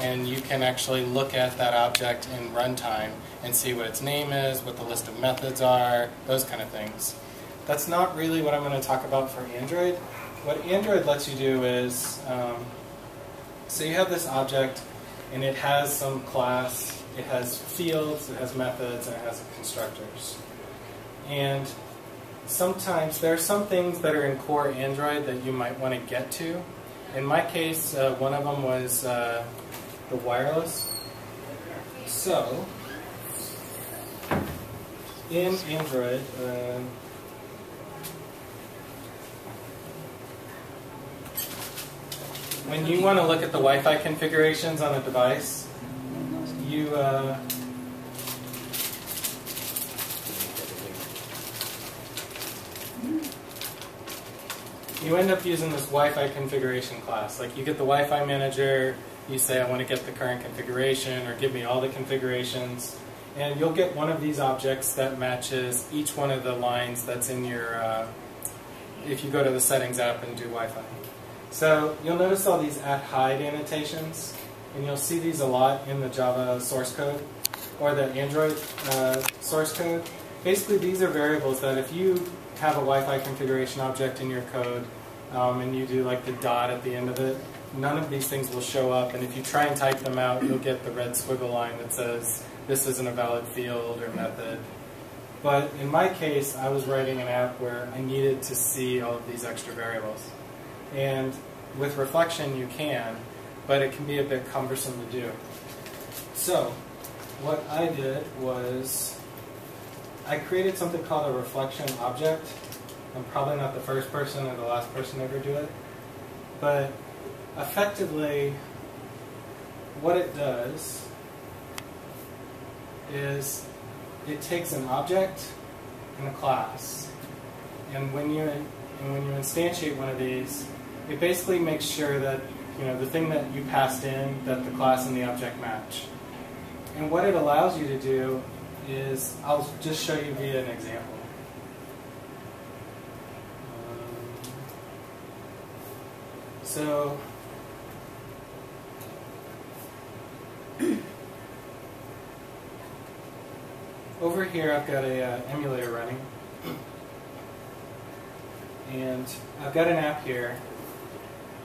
and you can actually look at that object in runtime and see what its name is, what the list of methods are, those kind of things. That's not really what I'm going to talk about for Android. What Android lets you do is, so you have this object, and it has some class, it has fields, it has methods, and it has constructors. And sometimes there are some things that are in core Android that you might want to get to. In my case, one of them was the wireless. So, in Android, when you want to look at the Wi-Fi configurations on a device, you end up using this Wi-Fi configuration class. Like you get the Wi-Fi manager, you say I want to get the current configuration or give me all the configurations, and you'll get one of these objects that matches each one of the lines that's in your, if you go to the settings app and do Wi-Fi. So you'll notice all these @hide annotations, and you'll see these a lot in the Java source code or the Android source code. Basically, these are variables that if you have a Wi-Fi configuration object in your code and you do like the dot at the end of it, none of these things will show up, and if you try and type them out, you'll get the red squiggle line that says this isn't a valid field or method. But in my case, I was writing an app where I needed to see all of these extra variables. And with reflection you can, but it can be a bit cumbersome to do. So what I did was I created something called a reflection object. I'm probably not the first person or the last person to ever do it, but effectively what it does is it takes an object and a class, and when you instantiate one of these, it basically makes sure that the thing that you passed in, that the class and the object match. And what it allows you to do is, I'll just show you via an example. So over here I've got a emulator running, and I've got an app here,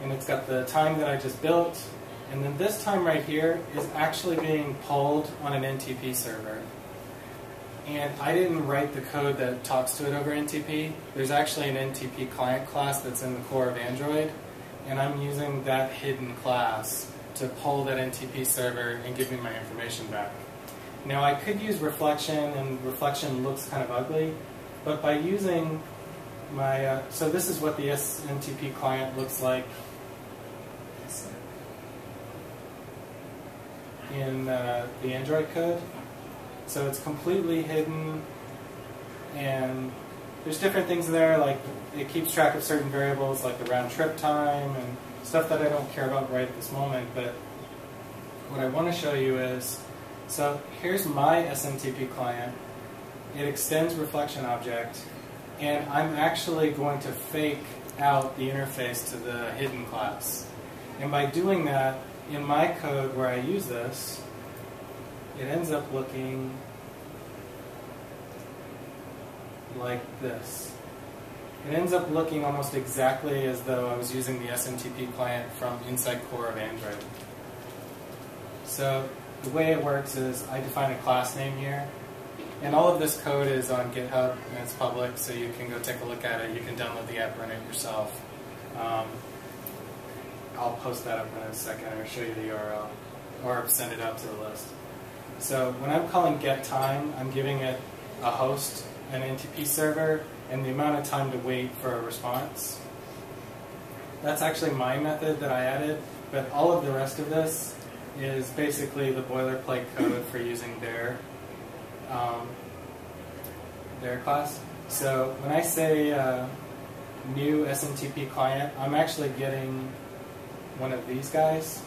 and it's got the time that I just built, and then this time right here is actually being pulled on an NTP server. And I didn't write the code that talks to it over NTP. There's actually an NTP client class that's in the core of Android, and I'm using that hidden class to pull that NTP server and give me my information back. Now I could use reflection, and reflection looks kind of ugly, but by using my, so this is what the SNTP client looks like in the Android code. So it's completely hidden, and there's different things there, like it keeps track of certain variables like the round trip time and stuff that I don't care about right at this moment. But what I want to show you is, so here's my SMTP client. It extends reflection object, and I'm actually going to fake out the interface to the hidden class. And by doing that, in my code where I use this, it ends up looking like this. It ends up looking almost exactly as though I was using the SMTP client from inside core of Android. So the way it works is I define a class name here, and all of this code is on GitHub, and it's public, so you can go take a look at it. You can download the app, run it yourself. I'll post that up in a second or show you the URL, or send it out to the list. So when I'm calling getTime, I'm giving it a host, an NTP server, and the amount of time to wait for a response. That's actually my method that I added, but all of the rest of this is basically the boilerplate code for using their class. So when I say new SMTP client, I'm actually getting one of these guys.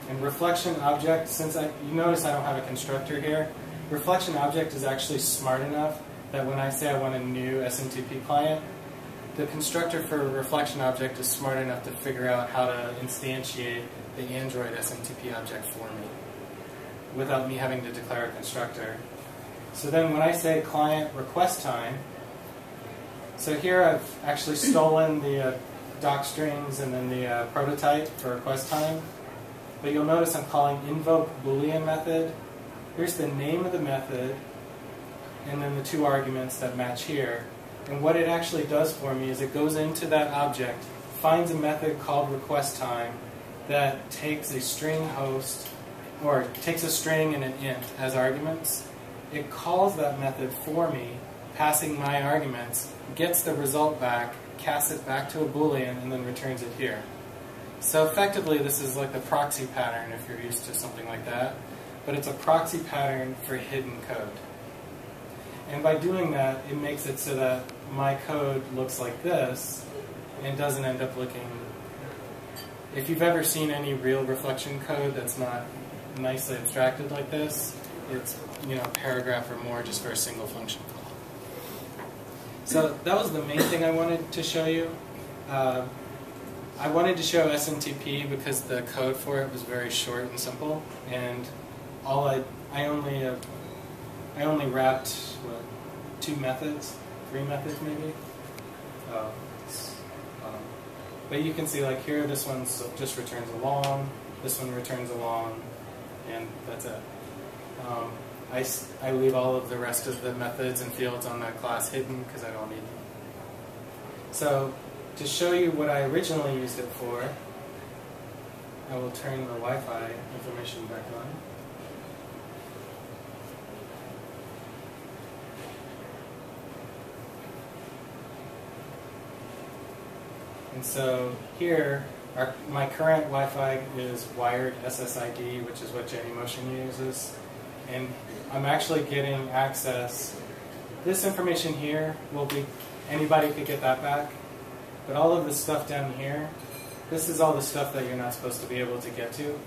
And reflection object, since you notice I don't have a constructor here, reflection object is actually smart enough that when I say I want a new SMTP client, the constructor for reflection object is smart enough to figure out how to instantiate the Android SMTP object for me without me having to declare a constructor. So then when I say client request time, so here I've actually stolen the doc strings and then the prototype for request time. But you'll notice I'm calling invoke Boolean method. Here's the name of the method, and then the two arguments that match here. And what it actually does for me is it goes into that object, finds a method called request time that takes a string host, or takes a string and an int as arguments. It calls that method for me, passing my arguments, gets the result back, casts it back to a Boolean, and then returns it here. So effectively, this is like the proxy pattern if you're used to something like that. But it's a proxy pattern for hidden code. And by doing that, it makes it so that my code looks like this and doesn't end up looking... If you've ever seen any real reflection code that's not nicely abstracted like this, it's a paragraph or more just for a single function call. So that was the main thing I wanted to show you. I wanted to show SMTP because the code for it was very short and simple, and I only wrapped two methods, three methods maybe. But you can see, like here, this one just returns a long, this one returns a long, and that's it. I leave all of the rest of the methods and fields on that class hidden because I don't need them. So to show you what I originally used it for, I will turn the Wi-Fi information back on. And so here, my current Wi-Fi is wired SSID, which is what JNeMotion uses. And I'm actually getting access. This information here will be, anybody could get that back. But all of the stuff down here, this is all the stuff that you're not supposed to be able to get to.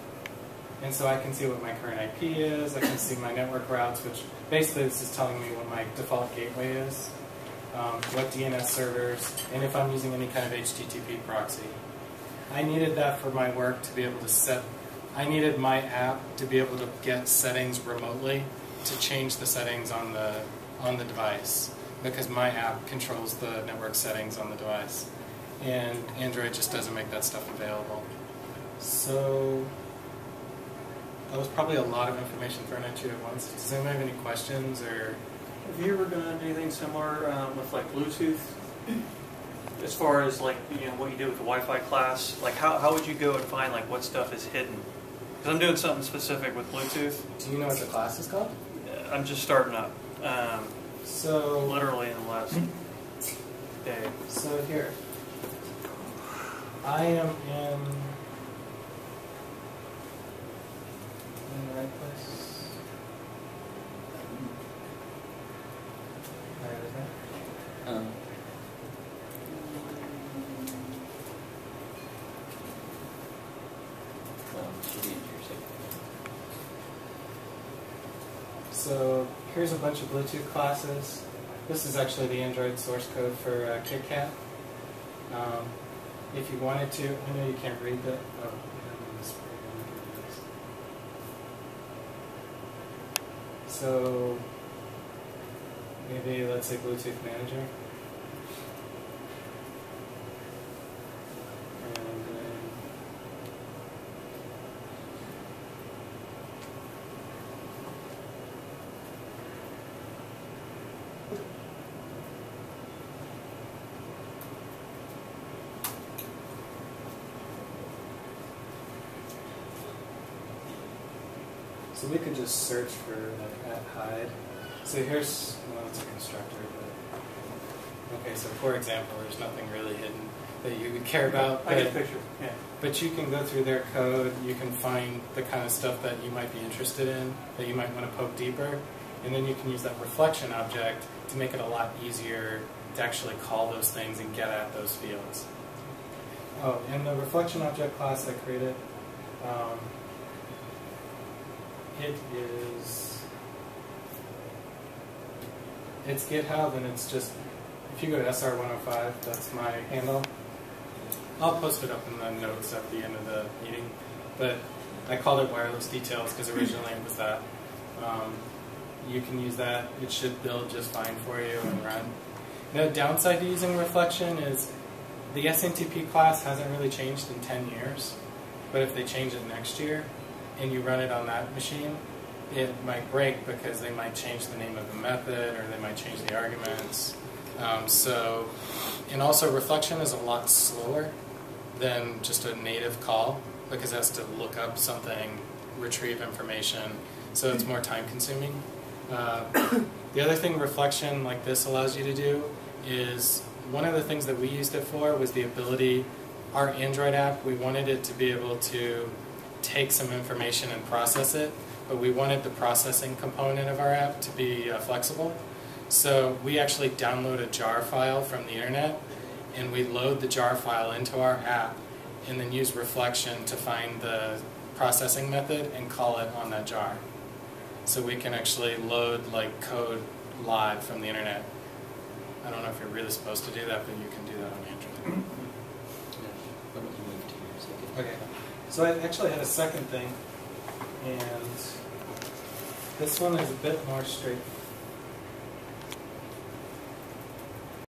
And so I can see what my current IP is, I can see my network routes, which basically this is telling me what my default gateway is, what DNS servers, and if I'm using any kind of HTTP proxy. I needed that for my work to be able to set, I needed my app to be able to get settings remotely to change the settings on the device, because my app controls the network settings on the device. And Android just doesn't make that stuff available. So that was probably a lot of information thrown at you at once. Does anyone have any questions? Or have you ever done anything similar with like Bluetooth? As far as like what you did with the Wi-Fi class, like how would you go and find like what stuff is hidden? Because I'm doing something specific with Bluetooth. Do you know what the class is called? I'm just starting up. So literally in the last day. So here, I am in the right place. Where is that? So here's a bunch of Bluetooth classes. This is actually the Android source code for KitKat. If you wanted to, I know you can't read that. Oh, so maybe let's say Bluetooth Manager. So we could just search for like @hide. So here's, well, it's a constructor, but okay. So for example, there's nothing really hidden that you would care about. I get a picture. Yeah. But you can go through their code. You can find the kind of stuff that you might be interested in, that you might want to poke deeper, and then you can use that reflection object to make it a lot easier to actually call those things and get at those fields. Oh, and the reflection object class I created. It's GitHub, and it's just, if you go to SR105, that's my handle. I'll post it up in the notes at the end of the meeting. but I called it wireless details because originally it was that. You can use that. It should build just fine for you and run. The downside to using reflection is the SNTP class hasn't really changed in 10 years, but if they change it next year and you run it on that machine, it might break because they might change the name of the method or they might change the arguments. And also reflection is a lot slower than just a native call because it has to look up something, retrieve information, so it's more time consuming. The other thing reflection like this allows you to do is, one of the things that we used it for was the ability, our Android app, we wanted it to be able to take some information and process it, but we wanted the processing component of our app to be flexible. So we actually download a jar file from the internet, and we load the jar file into our app, and then use reflection to find the processing method and call it on that jar. So we can actually load like code live from the internet. I don't know if you're really supposed to do that, but you can do that on Android. Okay. So I actually had a second thing, and this one is a bit more straightforward.